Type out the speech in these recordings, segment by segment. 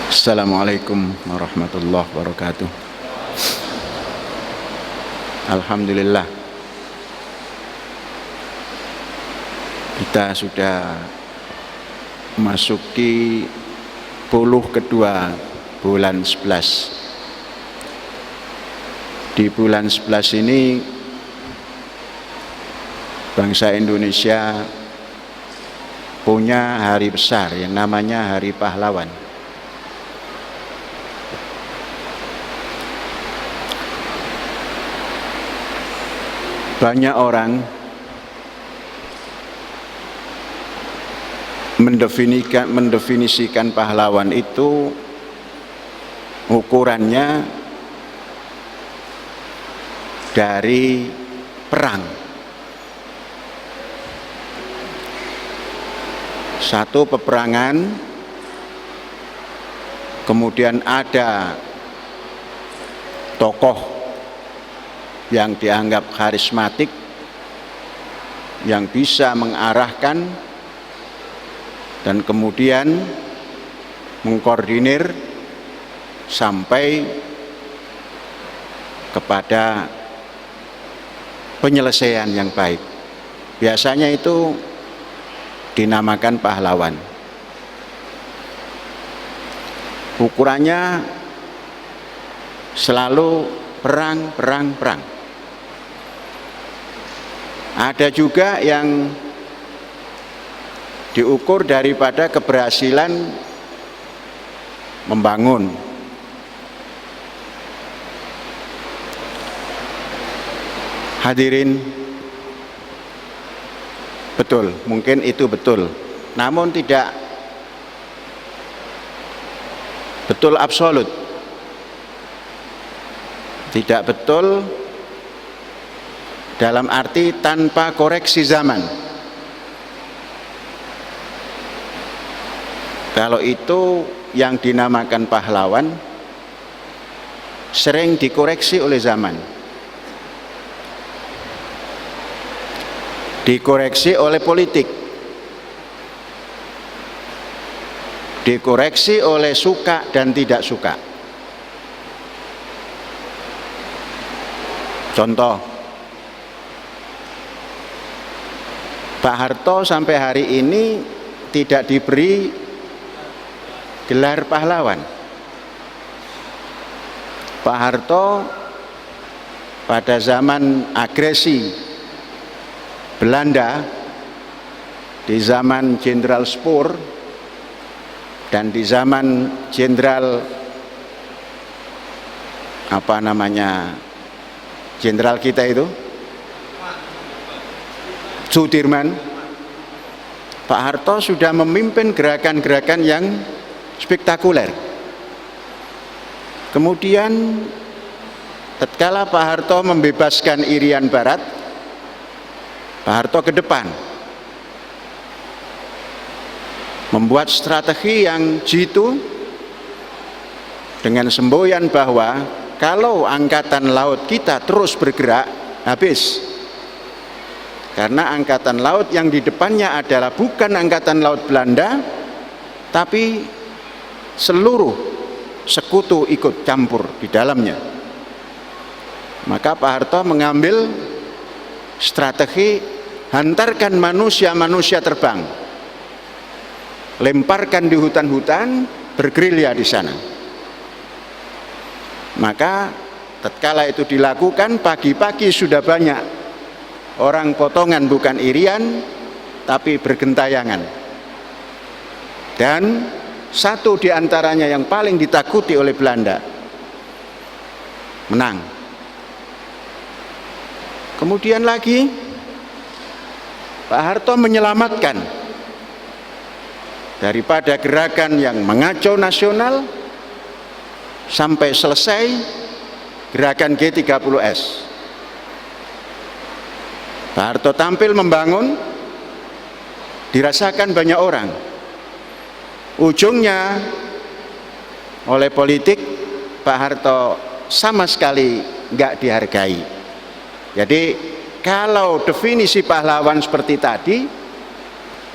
Assalamualaikum warahmatullahi wabarakatuh. Alhamdulillah, kita sudah memasuki puluh kedua bulan 11. Di bulan 11 ini bangsa Indonesia punya hari besar yang namanya Hari Pahlawan. Banyak orang mendefinisikan pahlawan itu ukurannya dari perang. Satu peperangan, kemudian ada tokoh yang dianggap karismatik, yang bisa mengarahkan dan kemudian mengkoordinir sampai kepada penyelesaian yang baik. Biasanya itu dinamakan pahlawan. Ukurannya selalu perang. Ada juga yang diukur daripada keberhasilan membangun. Hadirin, betul, mungkin itu betul, namun tidak betul absolut, tidak betul dalam arti tanpa koreksi zaman. Kalau itu yang dinamakan pahlawan sering dikoreksi oleh zaman, dikoreksi oleh politik, dikoreksi oleh suka dan tidak suka. Contoh, Pak Harto sampai hari ini tidak diberi gelar pahlawan. Pak Harto pada zaman agresi Belanda, di zaman Jenderal Spoor dan di zaman Jenderal Jenderal kita itu Sudirman, Pak Harto sudah memimpin gerakan-gerakan yang spektakuler. Kemudian tatkala Pak Harto membebaskan Irian Barat, Pak Harto ke depan membuat strategi yang jitu dengan semboyan bahwa kalau angkatan laut kita terus bergerak, habis. Karena angkatan laut yang di depannya adalah bukan angkatan laut Belanda, tapi seluruh sekutu ikut campur di dalamnya. Maka Pak Harto mengambil strategi hantarkan manusia-manusia terbang, lemparkan di hutan-hutan, bergerilya di sana. Maka tatkala itu dilakukan, pagi-pagi sudah banyak orang potongan bukan irian tapi bergentayangan, dan satu di antaranya yang paling ditakuti oleh Belanda menang. Kemudian lagi Pak Harto menyelamatkan daripada gerakan yang mengacau nasional sampai selesai gerakan G30S. Pak Harto tampil membangun, dirasakan banyak orang. Ujungnya oleh politik Pak Harto sama sekali nggak dihargai. Jadi kalau definisi pahlawan seperti tadi,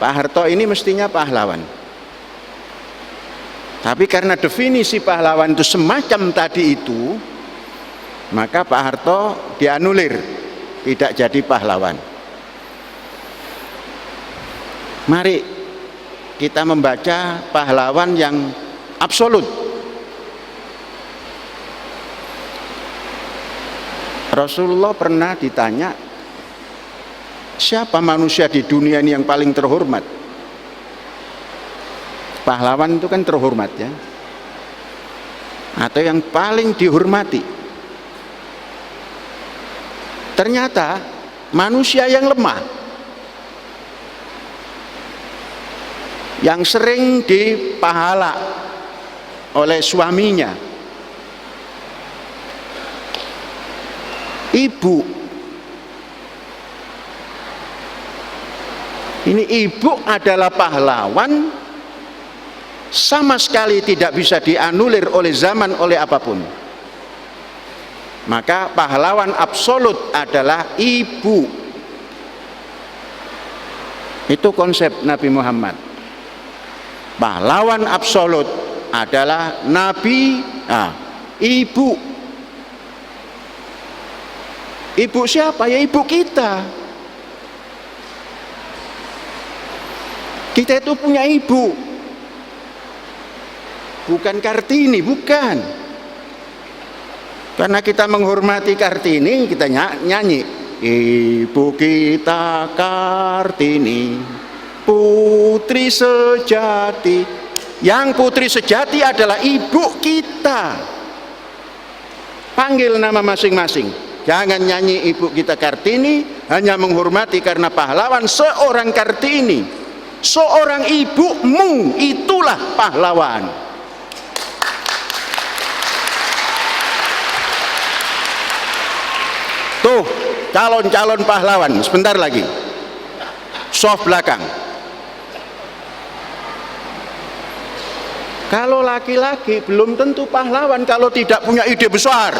Pak Harto ini mestinya pahlawan. Tapi karena definisi pahlawan itu semacam tadi itu, maka Pak Harto dianulir, tidak jadi pahlawan. Mari kita membaca pahlawan yang absolut. Rasulullah pernah ditanya, siapa manusia di dunia ini yang paling terhormat? Pahlawan itu kan terhormat ya, atau yang paling dihormati. Ternyata manusia yang lemah, yang sering dipahala oleh suaminya, ibu. Ini ibu adalah pahlawan, sama sekali tidak bisa dianulir oleh zaman, oleh apapun. Maka pahlawan absolut adalah ibu. Itu konsep Nabi Muhammad. Pahlawan absolut adalah Nabi, ibu. Ibu siapa? Ya ibu kita. Kita itu punya ibu. Bukan Kartini, bukan. Karena kita menghormati Kartini, kita nyanyi, ibu kita Kartini, putri sejati. Yang putri sejati adalah ibu kita. Panggil nama masing-masing. Jangan nyanyi ibu kita Kartini, hanya menghormati karena pahlawan seorang Kartini. Seorang ibumu, itulah pahlawan. Tuh, calon-calon pahlawan, sebentar lagi. Soft belakang. Kalau laki-laki belum tentu pahlawan kalau tidak punya ide besar.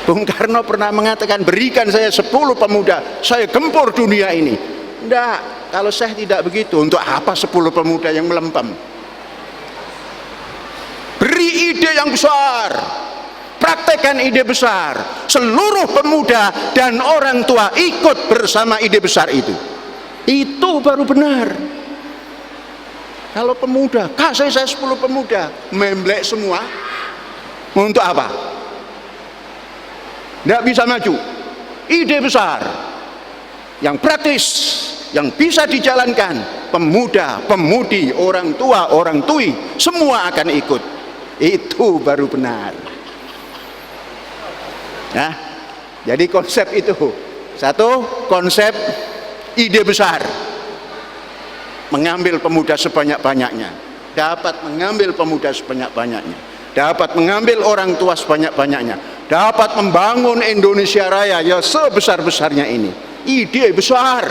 Bung Karno pernah mengatakan, berikan saya 10 pemuda, saya gempur dunia ini. Enggak, kalau saya tidak begitu, untuk apa 10 pemuda yang melempem? Beri ide yang besar, praktekkan ide besar. Seluruh pemuda dan orang tua ikut bersama ide besar itu. Itu baru benar. Kalau pemuda, kasih saya 10 pemuda, memblek semua, untuk apa? Tidak bisa maju. Ide besar yang praktis, yang bisa dijalankan, pemuda, pemudi, orang tua, orang tui, semua akan ikut. Itu baru benar. Nah, jadi konsep itu, satu, konsep ide besar, mengambil pemuda sebanyak-banyaknya, dapat mengambil pemuda sebanyak-banyaknya, dapat mengambil orang tua sebanyak-banyaknya, dapat membangun Indonesia Raya ya sebesar-besarnya ini. Ide besar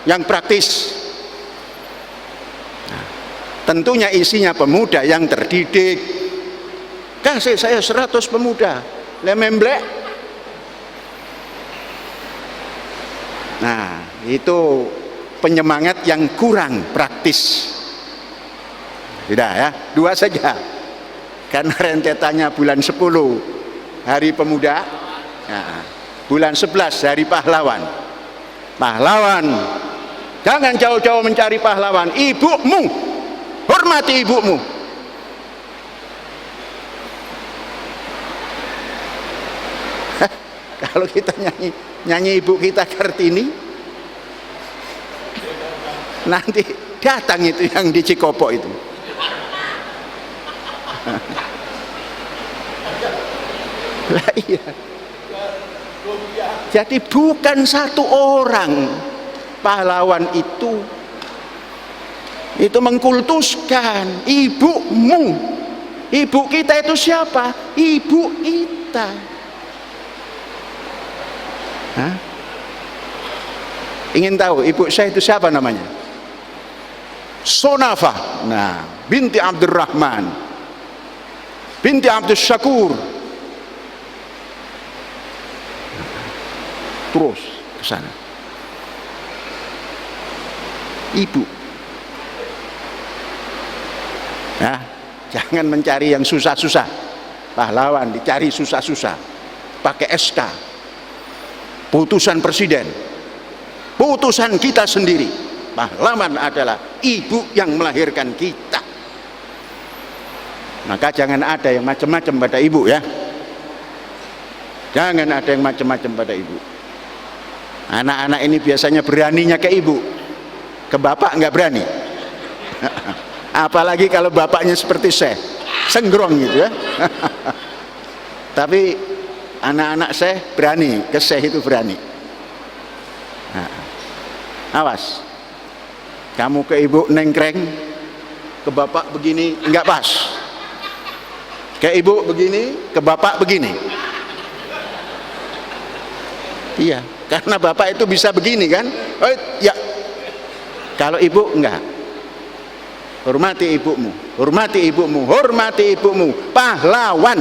yang praktis. Nah, tentunya isinya pemuda yang terdidik. Kasih saya 100 pemuda, lememblek. Nah, itu penyemangat yang kurang praktis. Tidak ya, 2 saja. Karena rentetannya bulan 10 Hari Pemuda, nah, bulan 11 Hari Pahlawan. Pahlawan, jangan jauh-jauh mencari pahlawan. Ibumu, hormati ibumu. Kalau kita nyanyi ibu kita Kartini, nanti datang itu yang di Cikopo itu. Lah iya. Jadi bukan satu orang pahlawan itu mengkultuskan ibumu. Ibu kita itu siapa? Ibu kita. Hah? Ingin tahu ibu saya itu siapa namanya? Sonafah, nah, binti Abdurrahman, binti Abdus Syakur. Terus ke sana. ibu. Nah, jangan mencari yang susah-susah. Pahlawan dicari susah-susah, pakai SK, putusan presiden, putusan kita sendiri. Pahlawan adalah ibu yang melahirkan kita. Maka jangan ada yang macam-macam pada ibu ya. Jangan ada yang macam-macam pada ibu. Anak-anak ini biasanya beraninya ke ibu, ke bapak nggak berani. Apalagi kalau bapaknya seperti Syekh, senggrong gitu ya. Tapi anak-anak Syekh berani, ke Syekh itu berani. Nah, awas, kamu ke ibu nengkreng, ke bapak begini, nggak pas. Ke ibu begini, ke bapak begini. Iya, karena bapak itu bisa begini kan. Oh, ya. Kalau ibu enggak. Hormati ibumu, hormati ibumu, hormati ibumu. Pahlawan